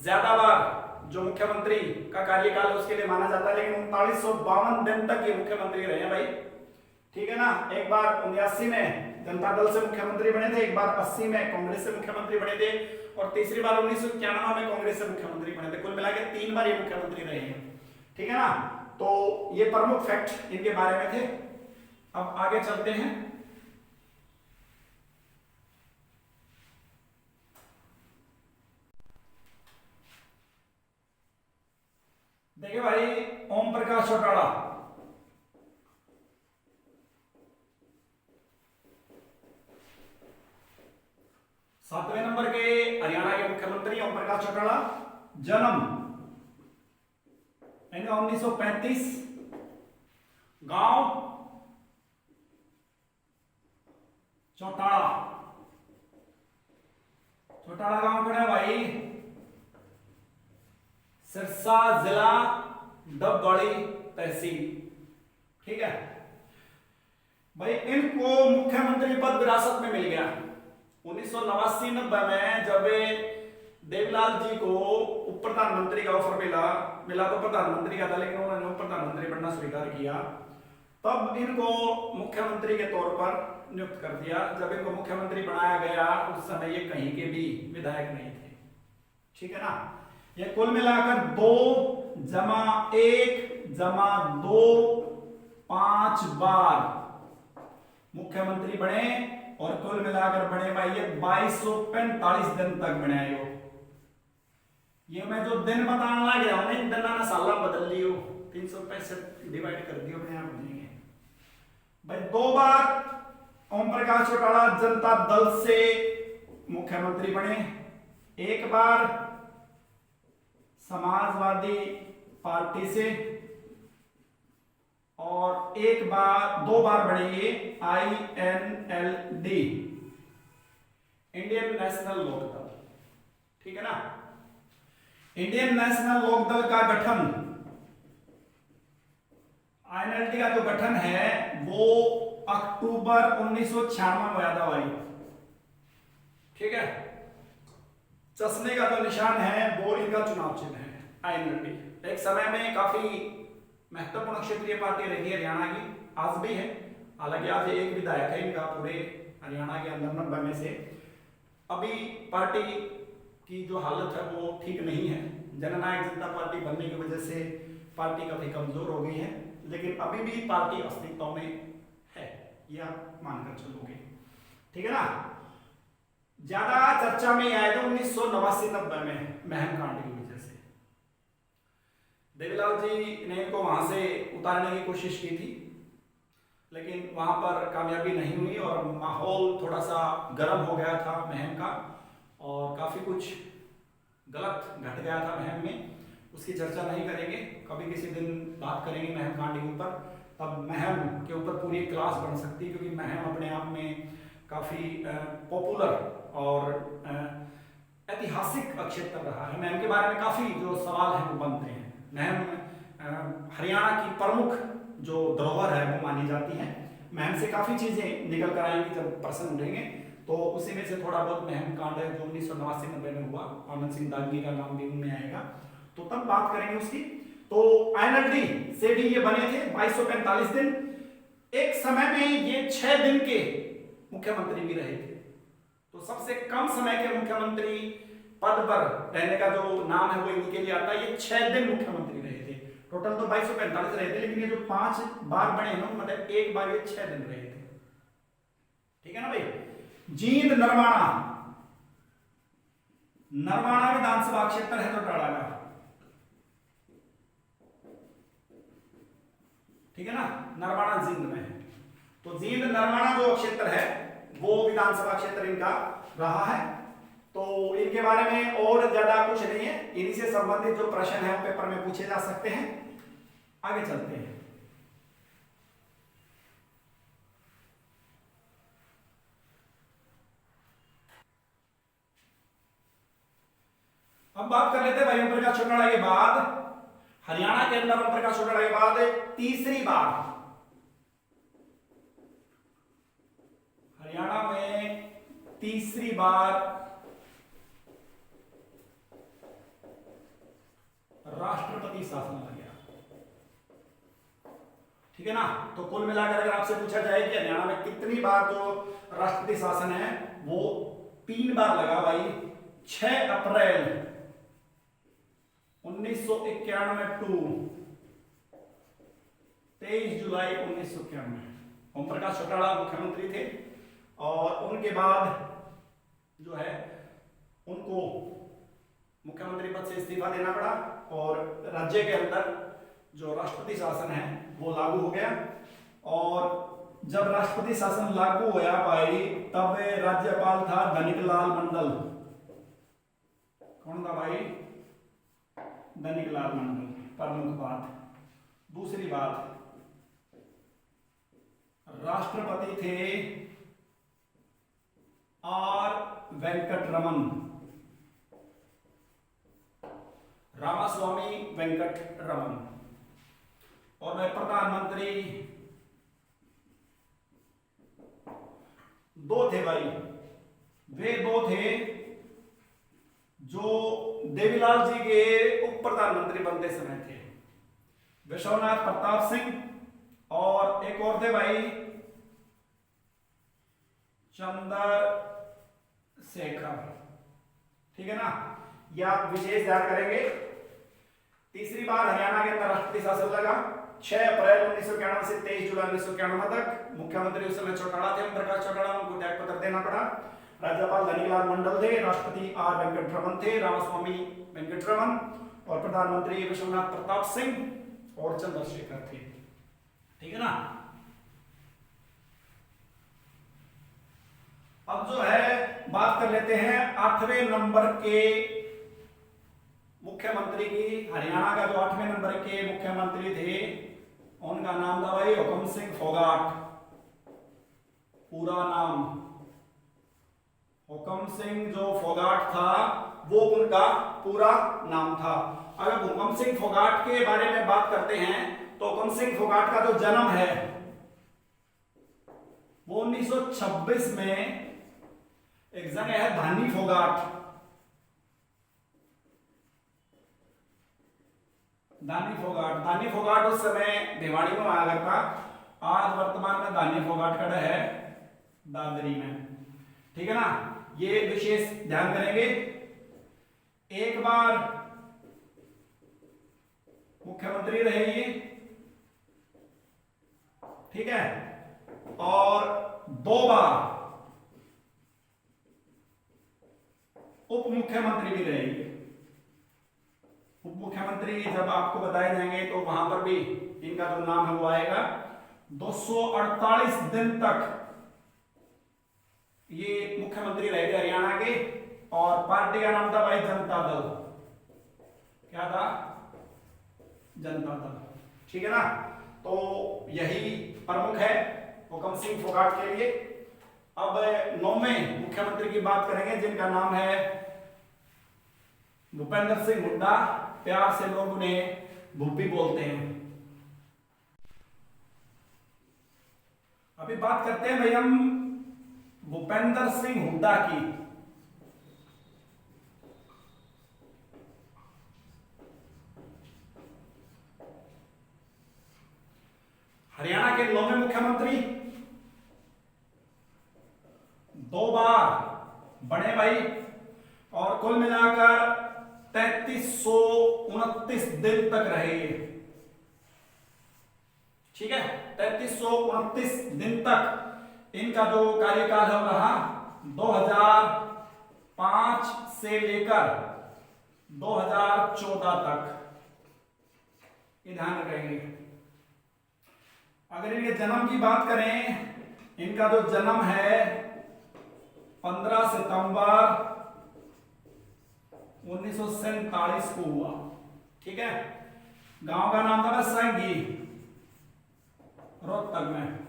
ज्यादा बार जो मुख्यमंत्री का कार्यकाल है उसके लिए माना जाता है, लेकिन 3952 दिन तक ये मुख्यमंत्री रहे हैं भाई। ठीक है ना, एक बार 79 में जनता दल से मुख्यमंत्री बने थे, एक बार 80 में कांग्रेस से मुख्यमंत्री बने थे और तीसरी बार 1991 में कांग्रेस से मुख्यमंत्री बने थे। कुल मिलाकर 3 बार ये मुख्यमंत्री रहे हैं। ठीक है ना, तो ये प्रमुख फैक्ट इनके बारे में थे। अब आगे चलते हैं। देखिए भाई, ओम प्रकाश चौटाला, सातवें नंबर के हरियाणा के मुख्यमंत्री ओम प्रकाश चौटाला। जन्म 1935, गांव चौटाला। चौटाला गांव कौन है भाई? सिरसा जिला, डबवाड़ी तहसील। ठीक है भाई, इनको मुख्यमंत्री पद विरासत में मिल गया 1989-90 में, जब देवीलाल जी को उप प्रधानमंत्री का ऑफर मिला तो प्रधानमंत्री का था, लेकिन उन्होंने उप प्रधानमंत्री बनना स्वीकार किया। तब इनको मुख्यमंत्री के तौर पर नियुक्त कर दिया। जब इनको मुख्यमंत्री बनाया गया उस समय ये कहीं के भी विधायक नहीं थे। ठीक है ना, ये कुल मिलाकर 2 + 1 + 2 5 बार मुख्यमंत्री बने और कुल मिलाकर बने भाई ये 2245 दिन तक बने। ये मैं जो दिन बताने लग गया हूं, इन दिनों ने साल बदल लियो, 365 डिवाइड कर दियो, अपने आप बनेंगे भाई। 2 बार ओम प्रकाश चौटाला जनता दल से मुख्यमंत्री बने, 1 बार समाजवादी पार्टी से और 2 बार बने ये INLD, इंडियन नेशनल लोकदल। ठीक है ना, इंडियन नेशनल लोकदल का गठन, INLD का जो गठन है वो अक्टूबर 1996 में हुआ था भाई। ठीक है, चश्मे का जो निशान है वो इनका चुनाव चिन्ह है INLD। एक समय में काफी महत्वपूर्ण क्षेत्रीय पार्टी रही है हरियाणा की, आज भी है। हालांकि आज एक विधायक है इनका पूरे हरियाणा के अंदर 90 में से। अभी पार्टी की जो हालत है वो ठीक नहीं है। जननायक जनता पार्टी बनने की वजह से पार्टी काफी कमजोर हो गई है, लेकिन अभी भी पार्टी अस्तित्व में है, ये आप मानकर चलोगे। ठीक है ना, ज्यादा चर्चा में आया था 1989-90 में महम कांड की वजह से। देवीलाल जी ने इनको वहां से उतारने की कोशिश की थी, लेकिन वहां पर कामयाबी नहीं हुई और माहौल थोड़ा सा गर्म हो गया था महम का, और काफी कुछ गलत घट गया था महम में। उसकी चर्चा नहीं करेंगे, कभी किसी दिन बात करेंगे महम कांड के ऊपर, तब महम के ऊपर पूरी क्लास बन सकती है, क्योंकि महम अपने आप में काफी पॉपुलर और ऐतिहासिक क्षेत्र रहा है। महम के बारे में काफी जो सवाल हैं वो बनते हैं। महम हरियाणा की प्रमुख जो धरोहर है वो मानी जाती है। महम से काफी चीजें निकल कर आएंगी जब प्रश्न उठेंगे, तो उसी में से थोड़ा बहुत महम कांड है जो 1989-90 में हुआ, आनंद सिंह दागी का नाम भी उनमें आएगा, तो तब बात करेंगे उसकी। तो INLD से भी ये बने थे 2245 दिन। एक समय में ये 6 दिन के मुख्यमंत्री भी रहे थे। तो सबसे कम समय के मुख्यमंत्री पद पर रहने का जो नाम है वो इनके लिए आता है। ये 6 दिन मुख्यमंत्री रहे थे। टोटल तो 2245 रहे थे, लेकिन ये जो 5 बार बने ना, मतलब एक बार ये 6 दिन रहे थे। ठीक है ना भाई। जींद नरवाना, नरवाना विधानसभा क्षेत्र है चौटाला का। ठीक है ना, नरवाना जींद में है। तो जींद नरवाना जो क्षेत्र है वो विधानसभा क्षेत्र इनका रहा है। तो इनके बारे में और ज्यादा कुछ नहीं है, इन्हीं से संबंधित जो प्रश्न है वो पेपर में पूछे जा सकते हैं। आगे चलते हैं। अब बात कर लेते हैं भाई ओम प्रकाश चौटाला के बाद हरियाणा के अंदर ओम प्रकाश चौटाला के बाद तीसरी बार हरियाणा में तीसरी बार राष्ट्रपति शासन आ गया। ठीक है ना। तो कुल मिलाकर अगर आपसे पूछा जाए कि हरियाणा में कितनी बार जो राष्ट्रपति शासन है वो 3 बार लगा भाई। 6 अप्रैल 1991 टू 23 जुलाई 1991 ओम प्रकाश चौटाला मुख्यमंत्री थे और उनके बाद जो है उनको मुख्यमंत्री पद से इस्तीफा देना पड़ा और राज्य के अंदर जो राष्ट्रपति शासन है वो लागू हो गया। और जब राष्ट्रपति शासन लागू होया भाई तब राज्यपाल था धनिकलाल मंडल। कौन था भाई? धनिकलाल मंडल। प्रमुख बात। दूसरी बात, राष्ट्रपति थे आर वेंकटरमन, रामास्वामी वेंकटरमन। और वह प्रधानमंत्री 2 थे भाई। वे 2 थे जो देवीलाल जी के उप प्रधानमंत्री बनते समय थे, विश्वनाथ प्रताप सिंह और एक और थे भाई चंद्रशेखर। ठीक है ना। यह आप विशेष ध्यान करेंगे। तीसरी बार हरियाणा के अंदर राष्ट्रपति शासन लगा 6 अप्रैल 1991 से 23 जुलाई 1991 तक। मुख्यमंत्री उस समय चौटाला थे, ओम प्रकाश चौटाला। उनको त्याग पत्र देना पड़ा। राज्यपाल धनीलाल मंडल थे, राष्ट्रपति आर वेंकटरमन थे, रामास्वामी वेंकटरमन, और प्रधानमंत्री विश्वनाथ प्रताप सिंह और चंद्रशेखर थे। ठीक है ना। अब जो है बात कर लेते हैं 8वें नंबर के मुख्यमंत्री की। हरियाणा का जो 8वें नंबर के मुख्यमंत्री थे उनका नाम था भाई हुकम सिंह फोगाट। पूरा नाम हुकम सिंह जो फोगाट था वो उनका पूरा नाम था। अगर हुकम सिंह फोगाट के बारे में बात करते हैं तो हुकम सिंह फोगाट का जो जन्म है वो 1926 में एक जगह है धानी फोगाट। दानी फोगाट उस समय भिवाड़ी में आया करता। आज वर्तमान में दानी फोगाट खड़ा है दादरी में। ठीक है ना। ये विशेष ध्यान करेंगे। एक बार मुख्यमंत्री रहे ये, ठीक है, और 2 बार उप मुख्यमंत्री भी रहेंगे। उप मुख्यमंत्री जब आपको बताए जाएंगे तो वहां पर भी इनका जो नाम है वो आएगा। 248 दिन तक ये मुख्यमंत्री रहे थे हरियाणा के, और पार्टी का नाम था भाई जनता दल। क्या था? जनता दल। ठीक है ना। तो यही प्रमुख है हुकम सिंह फोगाट के लिए। अब 9वें मुख्यमंत्री की बात करेंगे जिनका नाम है भूपेंद्र सिंह हुड्डा। प्यार से लोग उन्हें भूपी बोलते हैं। अभी बात करते हैं भाई हम भूपेंद्र सिंह हुड्डा की। हरियाणा के 9वें मुख्यमंत्री, 2 बार बने भाई, और कुल मिलाकर 3329 दिन तक रहे। ठीक है। 3329 दिन तक इनका जो कार्यकाल है रहा। 2005 से लेकर 2014 तक। ये ध्यान रखेंगे। अगर इनके जन्म की बात करें, इनका जो जन्म है 15 सितंबर 1947 को हुआ। ठीक है, गांव का नाम था संगी, रोहतक में।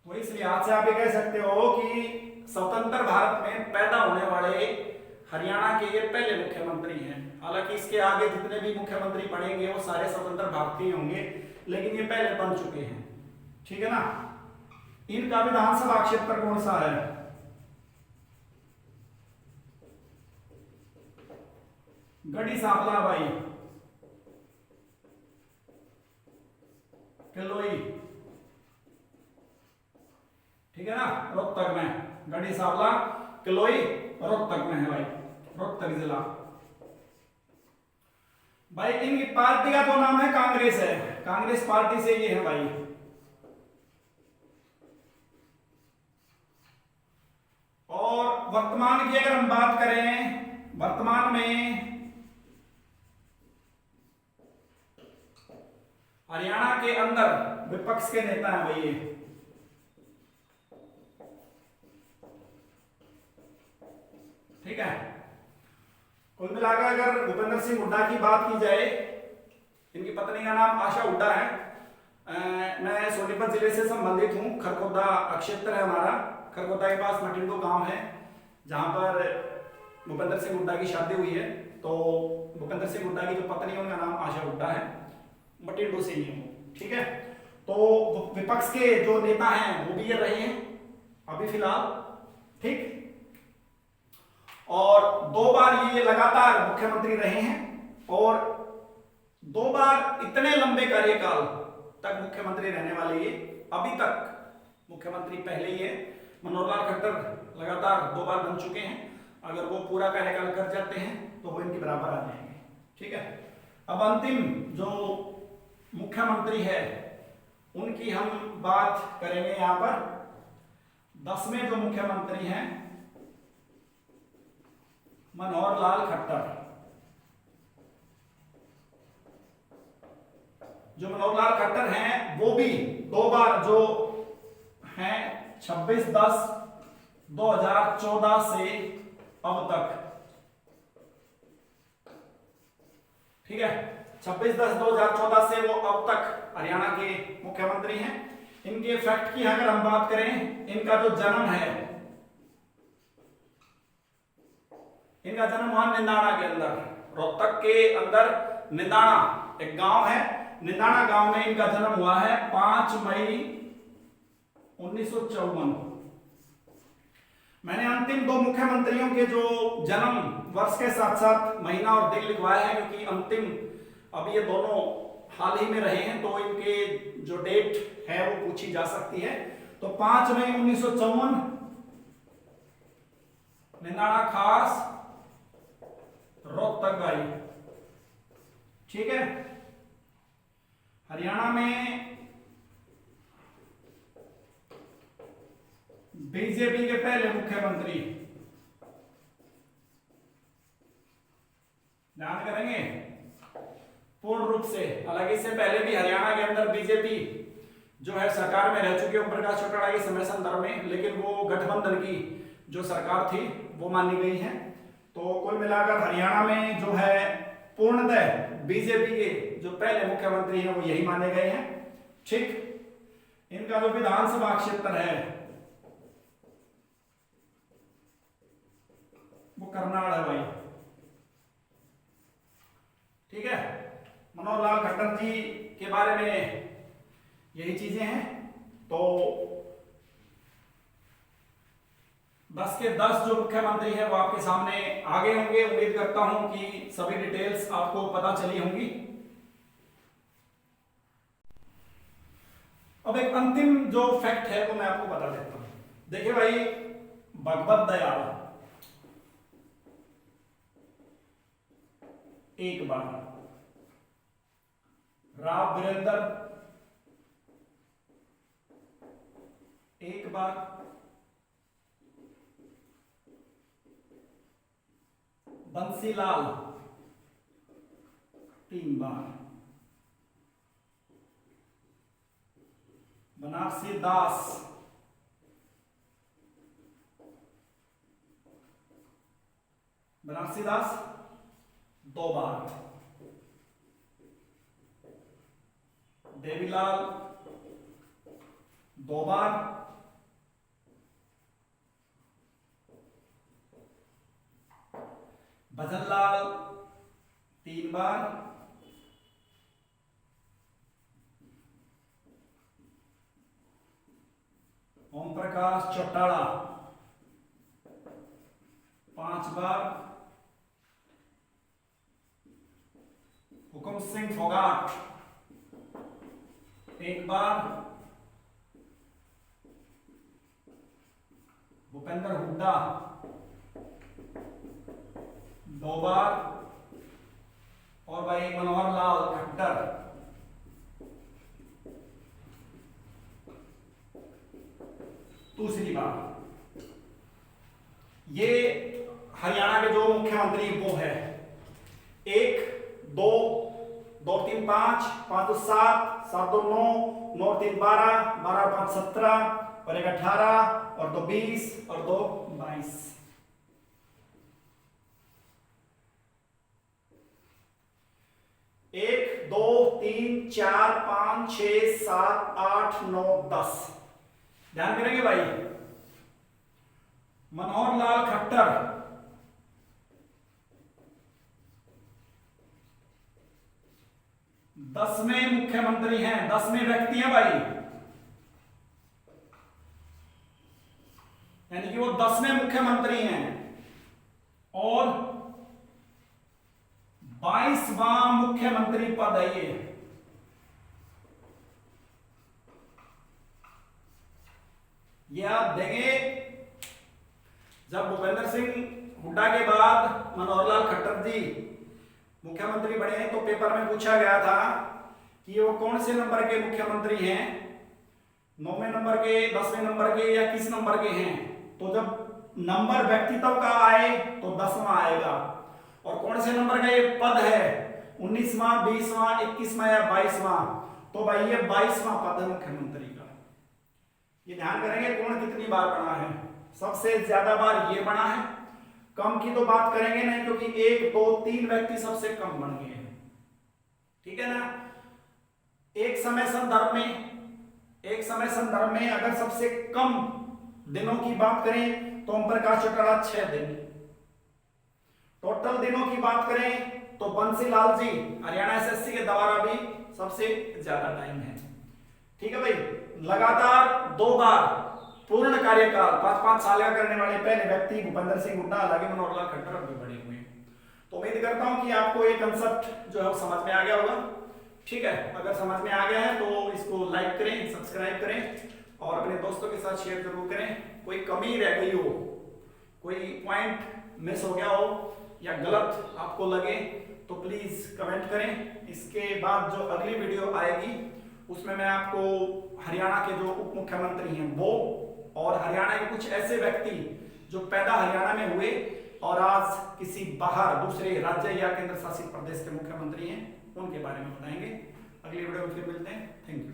तो इस लिहाज से आप ये कह सकते हो कि स्वतंत्र भारत में पैदा होने वाले हरियाणा के ये पहले मुख्यमंत्री हैं। हालांकि इसके आगे जितने भी मुख्यमंत्री बनेंगे वो सारे स्वतंत्र भारतीय होंगे, लेकिन ये पहले बन चुके हैं। ठीक है ना। इनका विधानसभा क्षेत्र कौन सा है? गढ़ी सांपला भाई, किलोई। ठीक है ना, रोहतक में। गढ़ी सांपला, किलोई रोहतक में है भाई, रोहतक जिला। भाई इनकी पार्टी का तो नाम है कांग्रेस है, कांग्रेस पार्टी से ये है भाई। और वर्तमान की अगर हम बात करें, वर्तमान में हरियाणा के अंदर विपक्ष के नेता हैं भाई ये। ठीक है, कुल मिलाकर अगर भूपेंद्र सिंह हुड्डा की बात की जाए, इनकी पत्नी का नाम आशा हुड्डा है। मैं सोनीपत जिले से संबंधित हूँ, खरगोदा क्षेत्र है हमारा। खरगोदा के पास मटिंडो गांव है, जहां पर भूपेंद्र सिंह हुड्डा की शादी हुई है। तो भूपेंद्र सिंह हुड्डा की जो पत्नी है उनका नाम आशा हुड्डा है, मटिंडो से ही हूँ। ठीक है, तो विपक्ष के जो नेता हैं वो भी ये रहे हैं अभी फिलहाल। ठीक, और 2 बार ये लगातार मुख्यमंत्री रहे हैं, और 2 बार इतने लंबे कार्यकाल तक मुख्यमंत्री रहने वाले ये अभी तक मुख्यमंत्री पहले ही है। मनोहर लाल खट्टर लगातार 2 बार बन चुके हैं। अगर वो पूरा कार्यकाल कर जाते हैं तो वो इनके बराबर आ जाएंगे। ठीक है, अब अंतिम जो मुख्यमंत्री है उनकी हम बात करेंगे। यहां पर 10वें जो मुख्यमंत्री हैं मनोहर लाल खट्टर। जो मनोहर लाल खट्टर हैं वो भी 2 बार जो हैं 26/10/2014 से अब तक। ठीक है, 26/10/2014 से वो अब तक हरियाणा के मुख्यमंत्री हैं। इनके फैक्ट की अगर हम बात करें, इनका जो जन्म है, इनका जन्म हुआ निंदाना के अंदर, रोहतक के अंदर निंदाना एक गांव है। निंदाना गांव में इनका जन्म हुआ है 5 मई 1954। मैंने अंतिम 2 मुख्यमंत्रियों के जो जन्म वर्ष के साथ साथ महीना और दिन लिखवाया है, क्योंकि अंतिम अब ये दोनों हाल ही में रहे हैं, तो इनके जो डेट है वो पूछी जा सकती है। तो 5 मई 1954 निंदाना खास रोहतक भाई। ठीक है, हरियाणा में बीजेपी के पहले मुख्यमंत्री, ध्यान करेंगे पूर्ण रूप से। हालांकि इससे पहले भी हरियाणा के अंदर बीजेपी जो है सरकार में रह चुकी है ओम प्रकाश चौटाला के समय संदर्भ में, लेकिन वो गठबंधन की जो सरकार थी वो मानी गई है। तो कुल मिलाकर हरियाणा में जो है पूर्णतः बीजेपी के जो पहले मुख्यमंत्री हैं वो यही माने गए हैं। ठीक, इनका जो विधानसभा क्षेत्र है वो करनाल है भाई। ठीक है, मनोहर लाल खट्टर जी के बारे में यही चीजें हैं। तो 10 के 10 जो मुख्यमंत्री हैं वो आपके सामने आगे होंगे। उम्मीद करता हूं कि सभी डिटेल्स आपको पता चली होंगी। अब एक अंतिम जो फैक्ट है वो मैं आपको बता देता हूं। देखिए भाई, भगवत दयाल एक बार, राव वीरेंद्र एक बार, बंसीलाल 3 बार, बनारसी दास 2 बनारसी दास 2 बार, देवीलाल 2 बार, भजनलाल 3 बार, ओम प्रकाश चौटाला 5 बार, हुकुम सिंह फोगाट 1 बार, भूपेंद्र हुड्डा 2 बार, और भाई मनोहर लाल खट्टर 2 बार। ये हरियाणा के जो मुख्यमंत्री वो है 1 2 2 3 5 5 2 7 7 2 9 9 3 12 12 5 17 और 1 18 और 2 20 और 2 22। 1 2 3 4 5 6 7 8 9 10। ध्यान करेंगे भाई, मनोहर लाल खट्टर 10वें मुख्यमंत्री हैं, 10वें व्यक्ति हैं भाई, यानी कि वो 10वें मुख्यमंत्री हैं। और 22वां मुख्यमंत्री पद है ये आप देंगे। जब भूपेंद्र सिंह हुड्डा के बाद मनोहर लाल खट्टर जी मुख्यमंत्री बने तो पेपर में पूछा गया था कि वो कौन से नंबर के मुख्यमंत्री हैं, 9वें नंबर के, 10वें नंबर के या किस नंबर के हैं। तो जब नंबर व्यक्तित्व का आए तो 10वां आएगा, और कौन से नंबर का ये पद है 19वां 20वां 21वां या 22वां, तो भाई ये 22वां पद है मुख्यमंत्री का। ये ध्यान करेंगे कौन कितनी बार बना है, सबसे ज्यादा बार ये बना है, कम की तो बात करेंगे नहीं क्योंकि 1 2 3 व्यक्ति सबसे कम बन गए हैं, ठीक है ना। एक समय संदर्भ में अगर सबसे कम दिनों की बात करें तो ओम प्रकाश चौटाला 6 दिन, टोटल दिनों की बात करें तो बंसीलाल जी हरियाणा एसएससी के द्वारा भी सबसे ज्यादा टाइम है, ठीक है भाई। लगातार 2 बार पूर्ण कार्यकाल 5-5 साल का करने वाले पहले व्यक्ति भूपेंद्र सिंह हुड्डा, हालांकि मनोहर लाल खट्टर अभी बड़े हुए हैं। तो उम्मीद करता हूं कि आपको ये कंसेप्ट जो है वो समझ में आ गया होगा, ठीक है। अगर समझ में आ गया है तो इसको लाइक करें, सब्सक्राइब करें और अपने दोस्तों के साथ शेयर जरूर करें। कोई कमी रह गई हो, कोई पॉइंट मिस हो गया हो या गलत आपको लगे तो प्लीज कमेंट करें। इसके बाद जो अगली वीडियो आएगी उसमें मैं आपको हरियाणा के जो उप मुख्यमंत्री हैं वो और हरियाणा के कुछ ऐसे व्यक्ति जो पैदा हरियाणा में हुए और आज किसी बाहर दूसरे राज्य या केंद्र शासित प्रदेश के मुख्यमंत्री हैं उनके बारे में बताएंगे। अगली वीडियो में फिर मिलते हैं। Thank you.